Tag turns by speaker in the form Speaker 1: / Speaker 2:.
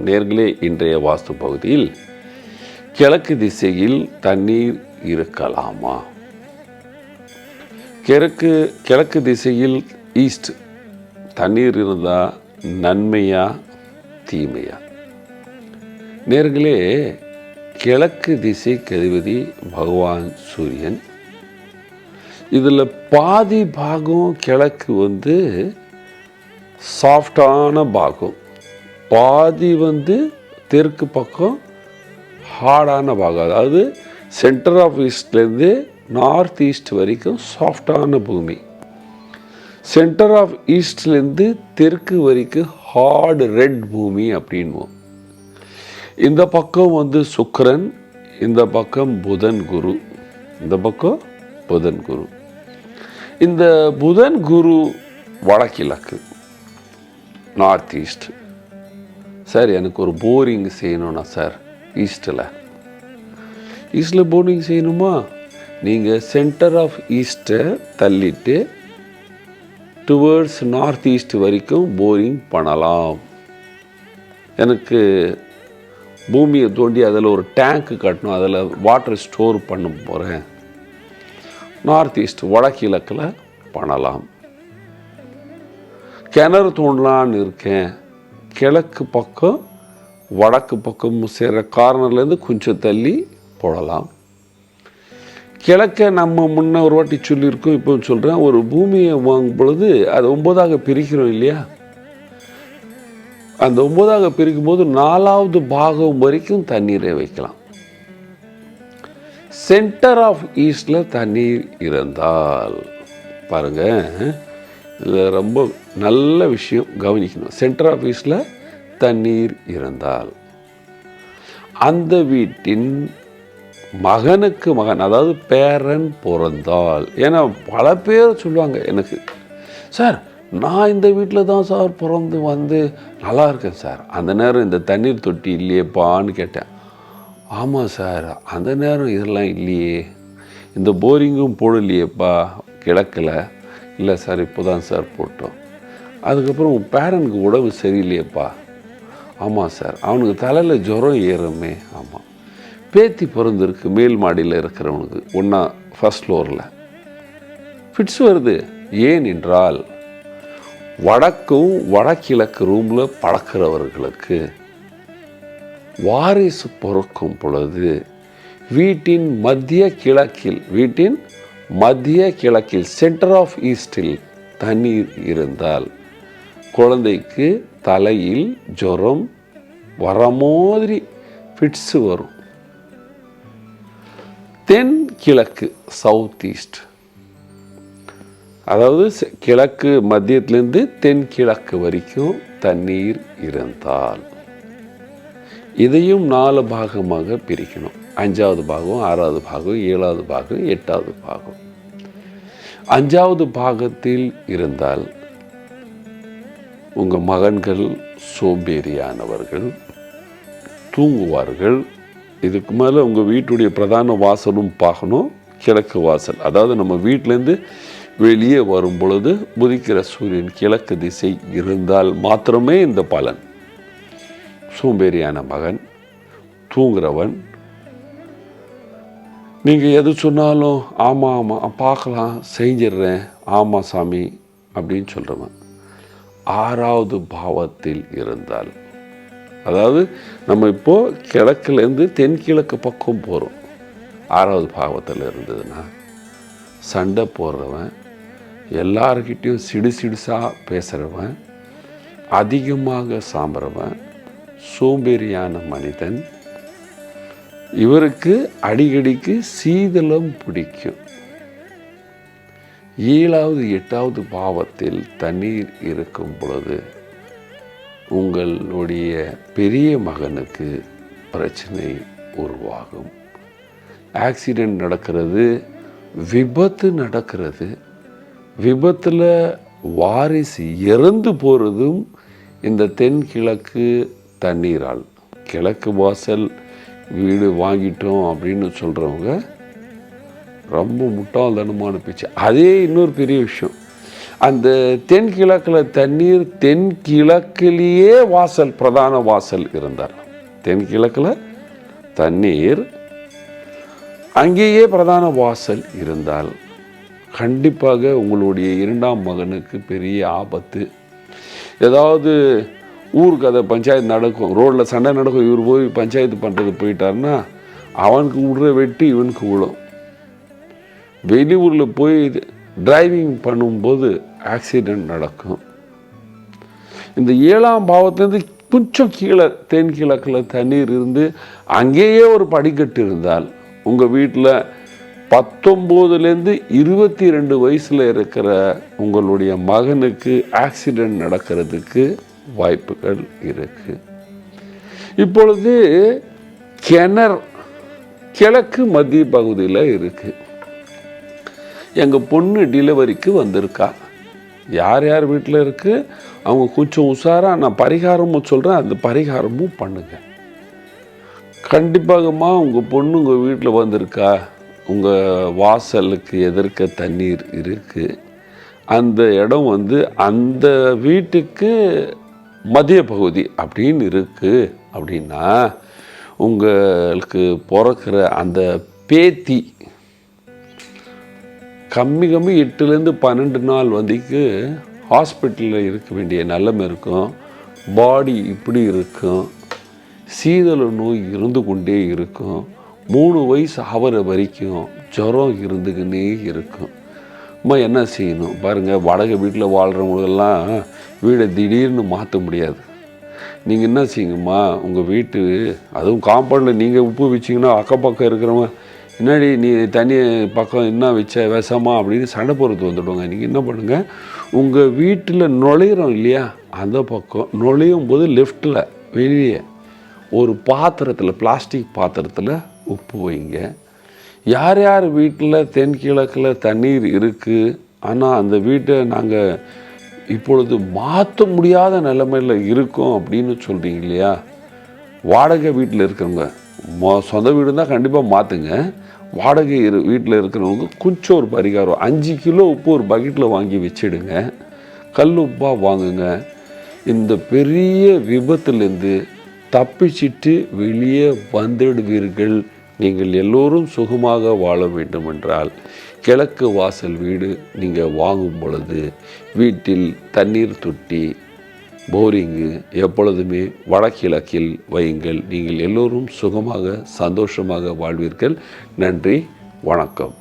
Speaker 1: நேர்களே, இன்றைய வாஸ்து பகுதியில் கிழக்கு திசையில் தண்ணீர் இருக்கலாமா? கிழக்கு திசையில் ஈஸ்ட் தண்ணீர் இருந்தால் நன்மையா தீமையா? நேர்களே, கிழக்கு திசைக்கு அதிபதி பகவான் சூரியன். இதில் பாதி பாகம் கிழக்கு சாஃப்டான பாகம், பாதி தெற்கு பக்கம் ஹார்டான பாகம். அதாவது சென்டர் ஆஃப் ஈஸ்ட்லேருந்து நார்த் ஈஸ்ட் வரைக்கும் சாஃப்டான பூமி, சென்டர் ஆஃப் ஈஸ்ட்லேருந்து தெற்கு வரைக்கும் ஹார்டு ரெட் பூமி அப்படின்வோம். இந்த பக்கம் சுக்கிரன், இந்த பக்கம் புதன் குரு, இந்த பக்கம் புதன் குரு. இந்த புதன் குரு வடகிழக்கு நார்த் ஈஸ்ட். சார், எனக்கு ஒரு போரிங் செய்யணும்னா சார் ஈஸ்டில் போரிங் செய்யணுமா? நீங்கள் சென்டர் ஆஃப் ஈஸ்ட்டை தள்ளிட்டு டுவர்ட்ஸ் நார்த் ஈஸ்ட் வரைக்கும் போரிங் பண்ணலாம். எனக்கு பூமியை தோண்டி அதில் ஒரு டேங்க்கு கட்டணும், அதில் வாட்டர் ஸ்டோர் பண்ண போகிறேன். நார்த் ஈஸ்ட் வடகிழக்கில் பண்ணலாம். கிணறு தோண்டலான்னு இருக்கேன், கிழக்கு பக்கம் வடக்கு பக்கம் சேர்கிற கார்னர்லேருந்து கொஞ்சம் தள்ளி போடலாம். கிழக்க நம்ம முன்ன ஒரு வாட்டி சொல்லியிருக்கோம், இப்போ சொல்கிறேன். ஒரு பூமியை வாங்கும் பொழுது அது 9ஆக பிரிக்கிறோம் இல்லையா? அந்த 9ஆக பிரிக்கும் போது 4வது பாகம் வரைக்கும் தண்ணீரை வைக்கலாம். சென்டர் ஆஃப் ஈஸ்டில் தண்ணீர் இருந்தால் பாருங்க, இதில் ரொம்ப நல்ல விஷயம் கவனிக்கணும். சென்டர் ஆஃப் ஈஸ்டில் தண்ணீர் இருந்தால் அந்த வீட்டின் மகனுக்கு மகன், அதாவது பேரன் பிறந்தால். ஏன்னா பல பேர் சொல்லுவாங்க எனக்கு, சார் நான் இந்த வீட்டில் தான் சார் பிறந்து நல்லா இருக்கேன் சார், அந்த நேரம் இந்த தண்ணீர் தொட்டி இல்லையேப்பான்னு கேட்டேன். ஆமாம் சார், அந்த நேரம் இதெல்லாம் இல்லையே, இந்த போரிங்கும் போடலையேப்பா கிழக்கில். இல்லை சார், இப்போ தான் சார் போட்டோம். அதுக்கப்புறம் உன் பேரனுக்கு உடம்பு சரியில்லையேப்பா. ஆமாம் சார், அவனுக்கு தலையில் ஜுரம் ஏறுமே. ஆமாம். பேத்தி பிறந்திருக்கு மேல் மாடியில் இருக்கிறவனுக்கு, ஃபர்ஸ்ட் ஃப்ளோரில் ஃபிட்ஸ் வருது. ஏன் என்றால் வடக்கும் வடகிழக்கு ரூமில் பழக்கிறவர்களுக்கு வாரிசு பிறக்கும் பொழுது வீட்டின் மத்திய கிழக்கில் சென்டர் ஆஃப் ஈஸ்டில் தண்ணீர் இருந்தால் குழந்தைக்கு தலையில் ஜுரம் வர மாதிரி ஃபிட்ஸு வரும். தென் கிழக்கு சவுத் ஈஸ்ட், அதாவது கிழக்கு மத்தியத்திலேருந்து தென் கிழக்கு வரைக்கும் தண்ணீர் இருந்தால் இதையும் 4 பாகமாக பிரிக்கணும். 5வது பாகம், 6வது பாகம், 7வது பாகம், 8வது பாகம். 5வது பாகத்தில் இருந்தால் உங்கள் மகன்கள் சோம்பேறியானவர்கள், தூங்குவார்கள். இதுக்கு மேலே உங்கள் வீட்டுடைய பிரதான வாசலும் பார்க்கணும், கிழக்கு வாசல். அதாவது நம்ம வீட்டிலேருந்து வெளியே வரும் பொழுது உதிக்கிற சூரியன் கிழக்கு திசை இருந்தால் மாத்திரமே இந்த பலன். சோம்பேறியான மகன், தூங்குறவன், நீங்கள் எது சொன்னாலும் ஆமாம் பார்க்கலாம் செஞ்சிடுறேன், ஆமாம் சாமி அப்படின்னு சொல்கிறவன் 6வது பாவத்தில் இருந்தால், அதாவது நம்ம இப்போது கிழக்குலேருந்து தென்கிழக்கு பக்கம் போகிறோம், 6வது பாவத்தில் இருந்ததுன்னா சண்டை போடுறவன், எல்லார்கிட்டையும் சிடுசாக பேசுகிறவன், அதிகமாக சாம்புறவன், சோம்பேறியான மனிதன். இவருக்கு அடிக்கடிக்கு சீதளம் பிடிக்கும். 7வது 8வது பாவத்தில் தண்ணீர் இருக்கும் பொழுது உங்களுடைய பெரிய மகனுக்கு பிரச்சனை உருவாகும். ஆக்சிடெண்ட் நடக்கிறது, விபத்து நடக்கிறது. விபத்தில் வாரிசு இறந்து போகிறதும் இந்த தென்கிழக்கு தண்ணீரால். கிழக்கு வாசல் வீடு வாங்கிட்டோம் அப்படின்னு சொல்கிறவங்க ரொம்ப முட்டாள்தனமான பேச்சு. அதே இன்னொரு பெரிய விஷயம், அந்த தென்கிழக்கில் தண்ணீர், தென்கிழக்கிலேயே வாசல், பிரதான வாசல் இருந்தார். தென்கிழக்கில் தண்ணீர், அங்கேயே பிரதான வாசல் இருந்தால் கண்டிப்பாக உங்களுடைய இரண்டாம் மகனுக்கு பெரிய ஆபத்து. ஏதாவது ஊருக்கு அதை பஞ்சாயத்து நடக்கும், ரோட்டில் சண்டை நடக்கும், இவர் போய் பஞ்சாயத்து பண்ணுறது போயிட்டாருன்னா அவனுக்கு விடுற வெட்டி இவனுக்கு விழும். வெளியூரில் போய் டிரைவிங் பண்ணும்போது ஆக்சிடெண்ட் நடக்கும். இந்த 7ஆம் பாவத்திலேருந்து கொஞ்சம் கீழே தென்கிழக்கில் தண்ணீர் இருந்து அங்கேயே ஒரு படிக்கட்டு இருந்தால் உங்கள் வீட்டில் 19லேருந்து 22 வயசில் இருக்கிற உங்களுடைய மகனுக்கு ஆக்சிடெண்ட் நடக்கிறதுக்கு வாய்ப்புகள் இருக்கு. இப்பொழுது கிழக்கு மத்திய பகுதியில் இருக்கு. எங்கள் பொண்ணு டெலிவரிக்கு வந்திருக்கா. யார் யார் வீட்டில் இருக்கு அவங்க கொஞ்சம் உஷாராக, நான் பரிகாரமும் சொல்கிறேன், அந்த பரிகாரமும் பண்ணுங்க. கண்டிப்பாகமா உங்கள் பொண்ணு உங்கள் வீட்டில் வந்திருக்கா, உங்கள் வாசலுக்கு எதிர்க்க தண்ணீர் இருக்குது, அந்த இடம் அந்த வீட்டுக்கு மத்திய பகுதி அப்படின்னு இருக்குது அப்படின்னா உங்களுக்கு பிறக்கிற அந்த பேத்தி கம்மி 8லேருந்து 12 நாள் ஹாஸ்பிட்டலில் இருக்க வேண்டிய நிலைமை இருக்கும். பாடி இப்படி இருக்கும், சீதள நோய் இருந்து கொண்டே இருக்கும், 3 வயசு ஆகிற வரைக்கும் ஜுரம் இருந்துக்கின்னே இருக்கும். அம்மா என்ன செய்யணும் பாருங்கள். வாடகை வீட்டில் வாழ்கிறவங்களெல்லாம் வீடை திடீர்னு மாற்ற முடியாது. நீங்கள் என்ன செய்யுங்கம்மா, உங்கள் வீட்டு அதுவும் காம்பவுண்டில் நீங்கள் உப்பு வச்சிங்கன்னா அக்கப்பக்கம் இருக்கிறவங்க முன்னாடி நீ தண்ணி பக்கம் என்ன வச்ச விஷமா அப்படின்னு சண்டை போகிறது வந்துடுவாங்க. நீங்கள் என்ன பண்ணுங்கள், உங்கள் வீட்டில் நுழையிறோம் இல்லையா, அந்த பக்கம் நுழையும் போது லெஃப்டில் வெளியே ஒரு பாத்திரத்தில், பிளாஸ்டிக் பாத்திரத்தில் உப்பு வைங்க. யார் யார் வீட்டில் தென்கிழக்கில் தண்ணீர் இருக்குது ஆனால் அந்த வீட்டை நாங்கள் இப்பொழுது மாற்ற முடியாத நிலைமையில் இருக்கோம் அப்படின்னு சொல்கிறீங்க இல்லையா, வாடகை வீட்டில் இருக்கிறவங்க, சொந்த வீடு தான் கண்டிப்பாக மாற்றுங்க. வாடகை வீட்டில் இருக்கிறவங்க கொஞ்சம் ஒரு பரிகாரம், 5 கிலோ உப்பு ஒரு பக்கெட்டில் வாங்கி வச்சிடுங்க, கல் உப்பாக வாங்குங்க. இந்த பெரிய விபத்துலேருந்து தப்பிச்சிட்டு வெளியே வந்துடுவீர்கள். நீங்கள் எல்லோரும் சுகமாக வாழ வேண்டுமென்றால் கிழக்கு வாசல் வீடு நீங்கள் வாங்கும் பொழுது வீட்டில் தண்ணீர் தொட்டி, போரிங்கு எப்பொழுதுமே வடகிழக்கில் வையுங்கள். நீங்கள் எல்லோரும் சுகமாக சந்தோஷமாக வாழ்வீர்கள். நன்றி, வணக்கம்.